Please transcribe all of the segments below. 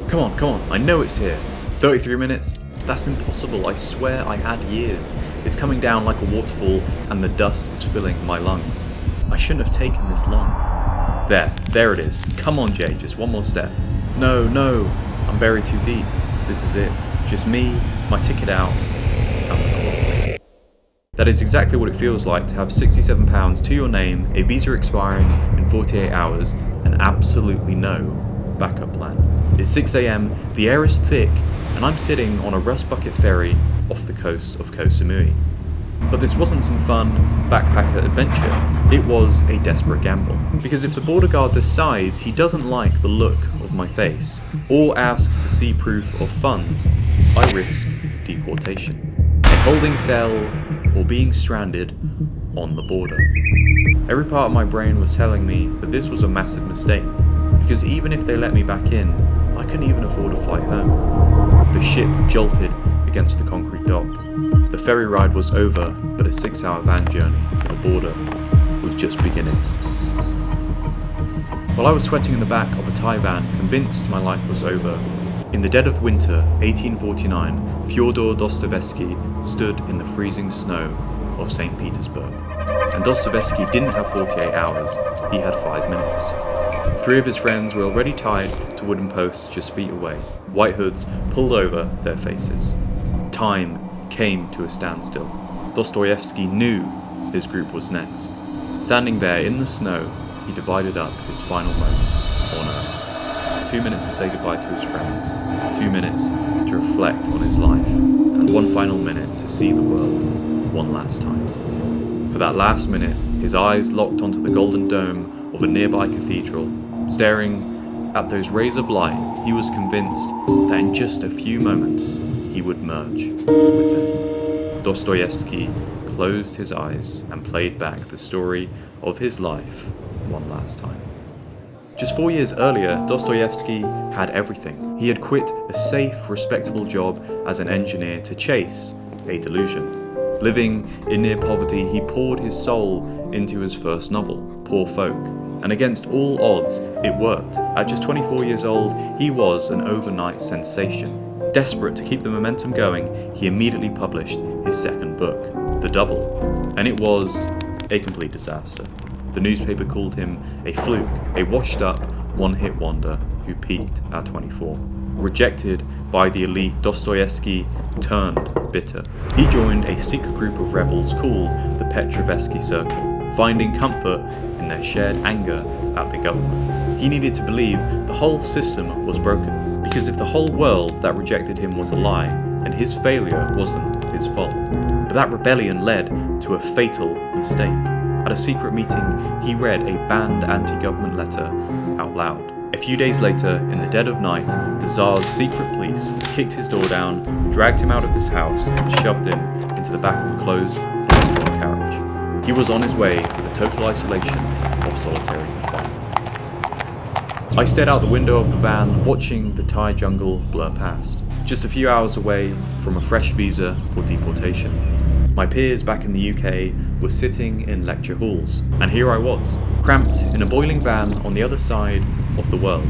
Come on, I know it's here. 33 minutes? That's impossible, I swear I had years. It's coming down like a waterfall and the dust is filling my lungs. I shouldn't have taken this long. There it is. Come on, Jay, just one more step. No, I'm buried too deep. This is it. Just me, my ticket out, and the clock. That is exactly what it feels like to have £67 to your name, a visa expiring in 48 hours, and absolutely no backup plan. It's 6 AM, the air is thick, and I'm sitting on a rust bucket ferry off the coast of Koh Samui. But this wasn't some fun backpacker adventure, it was a desperate gamble. Because if the border guard decides he doesn't like the look of my face, or asks to see proof of funds, I risk deportation. A holding cell, or being stranded on the border. Every part of my brain was telling me that this was a massive mistake, because even if they let me back in, I couldn't even afford a flight home. The ship jolted against the concrete dock. The ferry ride was over, but a 6-hour van journey to the border was just beginning. While I was sweating in the back of a Thai van, convinced my life was over, in the dead of winter, 1849, Fyodor Dostoevsky stood in the freezing snow of St. Petersburg. And Dostoevsky didn't have 48 hours, he had 5 minutes. 3 of his friends were already tied to wooden posts just feet away, white hoods pulled over their faces. Time came to a standstill. Dostoevsky knew his group was next. Standing there in the snow, he divided up his final moments on Earth. 2 minutes to say goodbye to his friends, 2 minutes to reflect on his life, and 1 final minute to see the world one last time. For that last minute, his eyes locked onto the golden dome of a nearby cathedral. Staring at those rays of light, he was convinced that in just a few moments, he would merge with them. Dostoevsky closed his eyes and played back the story of his life one last time. Just 4 years earlier, Dostoevsky had everything. He had quit a safe, respectable job as an engineer to chase a delusion. Living in near poverty, he poured his soul into his first novel, Poor Folk. And against all odds, it worked. At just 24 years old, he was an overnight sensation. Desperate to keep the momentum going, he immediately published his second book, The Double. And it was a complete disaster. The newspaper called him a fluke, a washed-up, one-hit wonder who peaked at 24. Rejected by the elite, Dostoevsky turned bitter. He joined a secret group of rebels called the Petersburg Circle, finding comfort in their shared anger at the government. He needed to believe the whole system was broken, because if the whole world that rejected him was a lie, then his failure wasn't his fault. But that rebellion led to a fatal mistake. At a secret meeting, he read a banned anti-government letter out loud. A few days later, in the dead of night, the Tsar's secret police kicked his door down, dragged him out of his house, and shoved him into the back of a closed carriage. He was on his way to the total isolation of solitary confinement. I stared out the window of the van, watching the Thai jungle blur past, just a few hours away from a fresh visa for deportation. My peers back in the UK were sitting in lecture halls, and here I was, cramped in a boiling van on the other side of the world.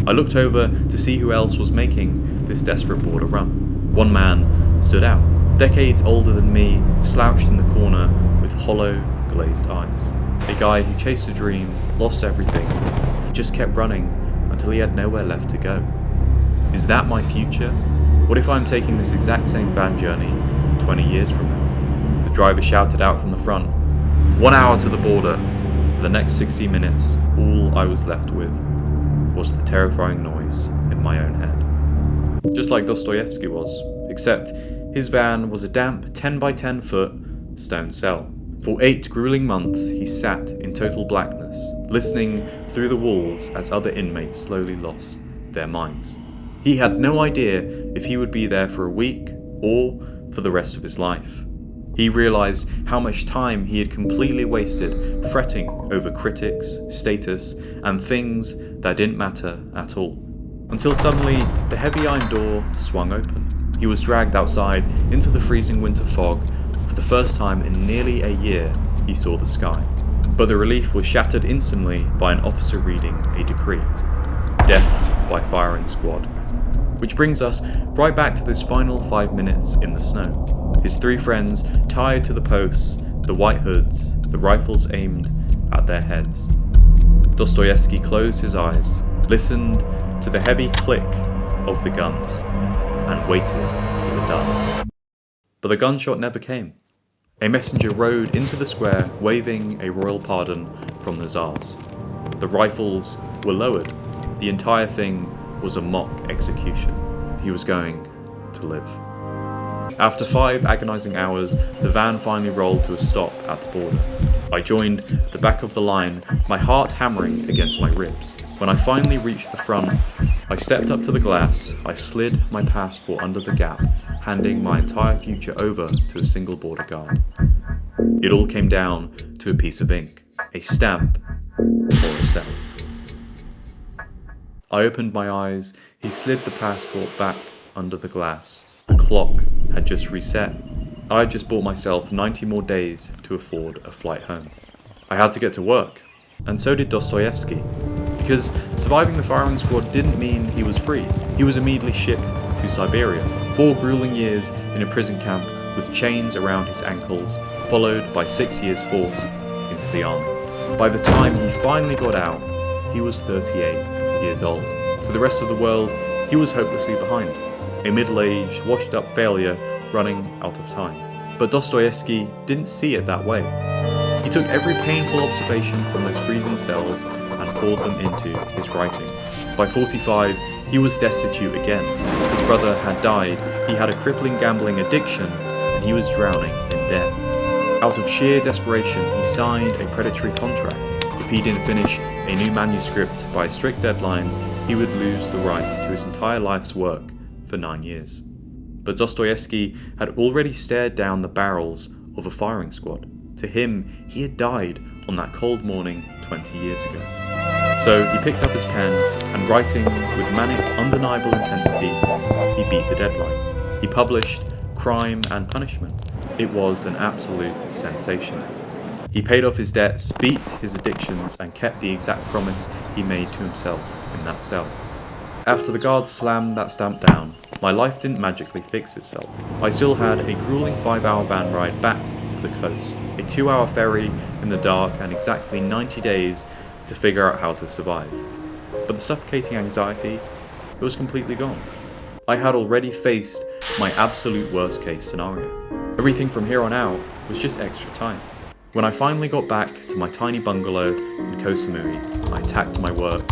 I looked over to see who else was making this desperate border run. One man stood out, decades older than me, slouched in the corner with hollow, glazed eyes. A guy who chased a dream, lost everything, and just kept running until he had nowhere left to go. Is that my future? What if I'm taking this exact same van journey 20 years from now? The driver shouted out from the front, 1 hour to the border. For the next 60 minutes, all I was left with was the terrifying noise in my own head. Just like Dostoevsky was, except his van was a damp 10 by 10 foot stone cell. For 8 grueling months, he sat in total blackness, listening through the walls as other inmates slowly lost their minds. He had no idea if he would be there for a week or for the rest of his life. He realized how much time he had completely wasted fretting over critics, status, and things that didn't matter at all. Until suddenly, the heavy iron door swung open. He was dragged outside into the freezing winter fog. For the first time in nearly a year, he saw the sky. But the relief was shattered instantly by an officer reading a decree. Death by firing squad. Which brings us right back to those final 5 minutes in the snow. His 3 friends tied to the posts, the white hoods, the rifles aimed at their heads. Dostoevsky closed his eyes, listened to the heavy click of the guns, and waited for the dawn. But the gunshot never came. A messenger rode into the square, waving a royal pardon from the Tsars. The rifles were lowered. The entire thing was a mock execution. He was going to live. After 5 agonizing hours, the van finally rolled to a stop at the border. I joined the back of the line, my heart hammering against my ribs. When I finally reached the front, I stepped up to the glass, I slid my passport under the gap, handing my entire future over to a single border guard. It all came down to a piece of ink, a stamp, or a cell. I opened my eyes, he slid the passport back under the glass. The clock had just reset. I had just bought myself 90 more days to afford a flight home. I had to get to work, and so did Dostoevsky. Because surviving the firing squad didn't mean he was free. He was immediately shipped to Siberia. 4 grueling years in a prison camp with chains around his ankles, followed by 6 years forced into the army. By the time he finally got out, he was 38 years old. To the rest of the world, he was hopelessly behind. A middle-aged, washed-up failure running out of time. But Dostoevsky didn't see it that way. He took every painful observation from those freezing cells and poured them into his writing. By 45, he was destitute again. His brother had died, he had a crippling gambling addiction, and he was drowning in debt. Out of sheer desperation, he signed a predatory contract. If he didn't finish a new manuscript by a strict deadline, he would lose the rights to his entire life's work for 9 years. But Dostoevsky had already stared down the barrels of a firing squad. To him, he had died on that cold morning 20 years ago. So he picked up his pen, and writing with manic, undeniable intensity, he beat the deadline. He published Crime and Punishment. It was an absolute sensation. He paid off his debts, beat his addictions, and kept the exact promise he made to himself in that cell. After the guards slammed that stamp down, my life didn't magically fix itself. I still had a grueling 5-hour van ride back to the coast, a 2-hour ferry in the dark, and exactly 90 days to figure out how to survive. But the suffocating anxiety, it was completely gone. I had already faced my absolute worst case scenario. Everything from here on out was just extra time. When I finally got back to my tiny bungalow in Koh Samui, I attacked my work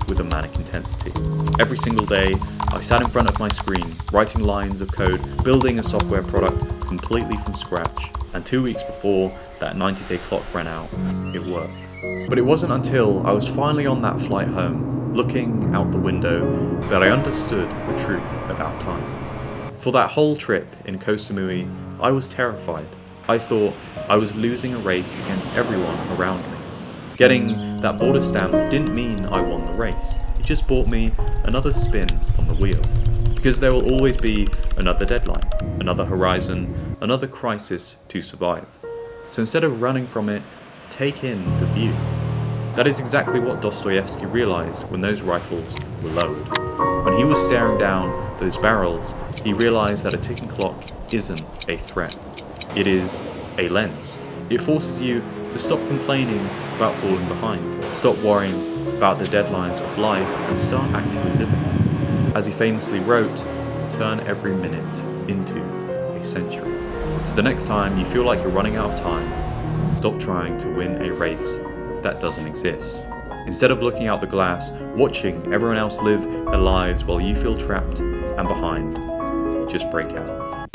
with a manic intensity. Every single day, I sat in front of my screen, writing lines of code, building a software product completely from scratch. And 2 weeks before that 90-day clock ran out, it worked. But it wasn't until I was finally on that flight home, looking out the window, that I understood the truth about time. For that whole trip in Koh Samui, I was terrified. I thought I was losing a race against everyone around me. Getting that border stamp didn't mean I won the race. It just bought me another spin on the wheel. Because there will always be another deadline, another horizon, another crisis to survive. So instead of running from it, take in the view. That is exactly what Dostoevsky realized when those rifles were lowered. When he was staring down those barrels, he realized that a ticking clock isn't a threat. It is a lens. It forces you to stop complaining about falling behind, stop worrying about the deadlines of life, and start actually living. As he famously wrote, turn every minute into a century. So the next time you feel like you're running out of time, stop trying to win a race that doesn't exist. Instead of looking out the glass, watching everyone else live their lives while you feel trapped and behind, just break out.